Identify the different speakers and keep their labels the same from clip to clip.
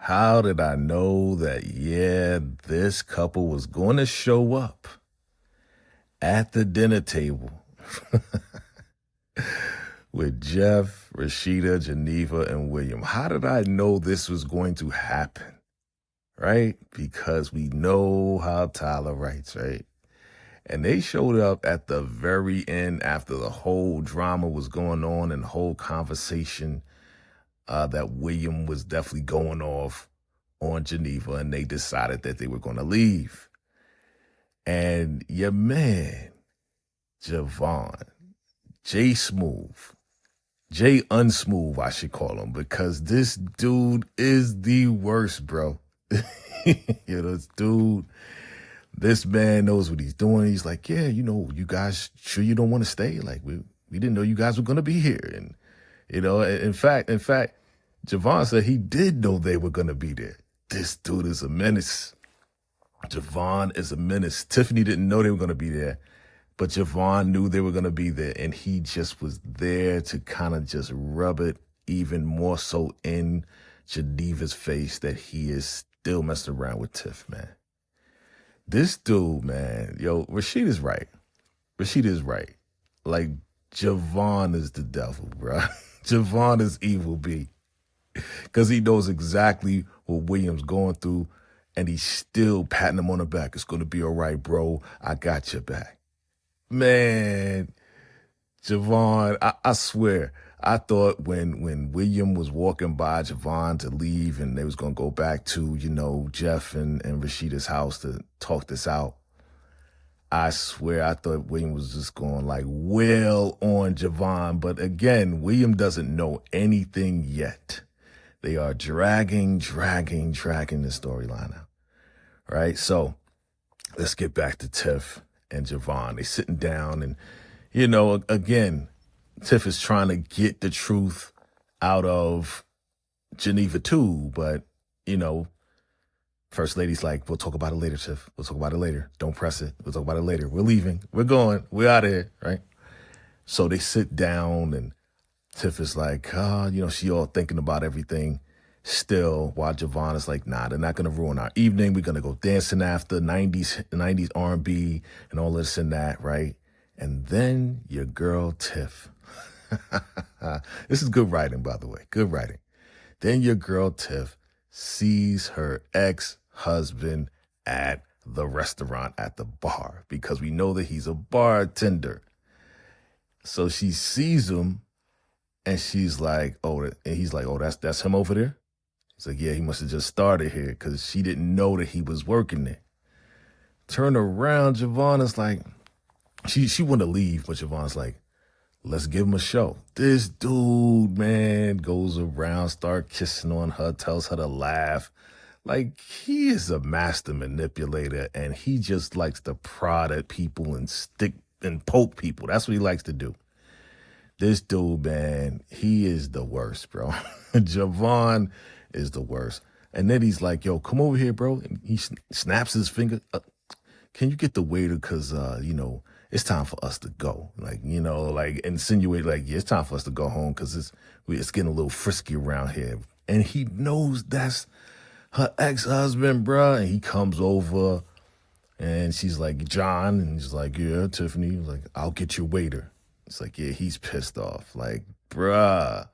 Speaker 1: How did I know that, yeah, this couple was going to show up at the dinner table with Jeff, Rashida, Geneva, and William? How did I know this was going to happen? Right? Because we know how Tyler writes, right? And they showed up at the very end after the whole drama was going on and the whole conversation that William was definitely going off on Geneva, and they decided that they were going to leave. And your man, Javon, Jay Smooth, Jay Unsmooth, I should call him, because this dude is the worst, bro. This man knows what he's doing. He's like, yeah, you guys sure you don't want to stay? Like, we didn't know you guys were going to be here. And, in fact, Javon said he did know they were going to be there. This dude is a menace. Javon is a menace. Tiffany didn't know they were going to be there, but Javon knew they were going to be there, and he just was there to kind of just rub it even more so in Geneva's face that he is still messing around with Tiff, man. This dude, man, Rashida is right. Rashida is right. Like, Javon is the devil, bro. Javon is evil B. Because he knows exactly what William's going through, and he's still patting him on the back. It's going to be all right, bro. I got your back. Man, Javon, I swear, I thought when William was walking by Javon to leave and they was going to go back to, Jeff and Rashida's house to talk this out, I swear I thought William was just going like well on Javon. But again, William doesn't know anything yet. They are dragging the storyline out, right? So let's get back to Tiff and Javon. They sitting down and, again, Tiff is trying to get the truth out of Geneva too, but, First Lady's like, we'll talk about it later, Tiff. We'll talk about it later. Don't press it. We'll talk about it later. We're leaving. We're going. We're out of here, right? So they sit down and Tiff is like, she all thinking about everything still, while Javon is like, nah, they're not going to ruin our evening. We're going to go dancing after 90s R&B and all this and that, right? And then your girl Tiff. This is good writing, by the way. Good writing. Then your girl Tiff sees her ex-husband at the restaurant, at the bar, because we know that he's a bartender. So she sees him and she's like, and he's like, that's him over there? He's like, yeah, he must have just started here, because she didn't know that he was working there. Turn around, Javon is like, she wanted to leave, but Javon's like, let's give him a show. This dude, man, goes around, start kissing on her, tells her to laugh. Like, he is a master manipulator, and he just likes to prod at people and stick and poke people. That's what he likes to do. This dude, man, he is the worst, bro. Javon is the worst. And then he's like, yo, come over here, bro. And he snaps his finger. Can you get the waiter? Because, it's time for us to go. Like, insinuate like, yeah, it's time for us to go home because it's getting a little frisky around here. And he knows that's her ex-husband, bruh. And he comes over and she's like, John. And he's like, yeah, Tiffany. He's like, I'll get your waiter. It's like, yeah, he's pissed off. Like, bruh,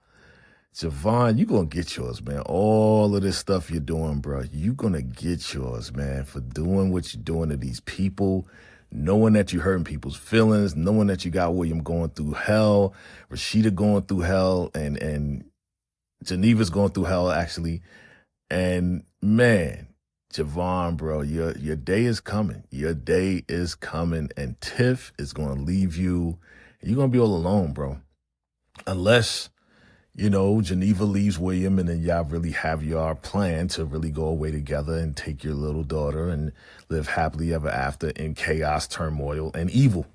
Speaker 1: Javon, you gonna get yours, man. All of this stuff you're doing, bruh, you gonna get yours, man, for doing what you're doing to these people, knowing that you're hurting people's feelings, knowing that you got William going through hell, Rashida going through hell, and Geneva's going through hell, actually. And, man, Javon, bro, your day is coming. Your day is coming, and Tiff is going to leave you. You're going to be all alone, bro. Unless, Geneva leaves William and then y'all really have your plan to really go away together and take your little daughter and live happily ever after in chaos, turmoil, and evil.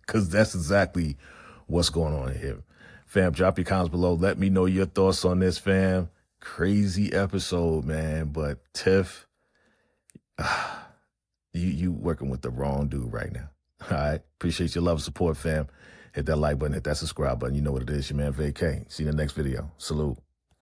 Speaker 1: Because that's exactly what's going on here. Fam, drop your comments below. Let me know your thoughts on this, fam. Crazy episode, man. But Tiff, you working with the wrong dude right now. All right. Appreciate your love and support, fam. Hit that like button, hit that subscribe button. You know what it is, your man VACAY. See you in the next video. Salute.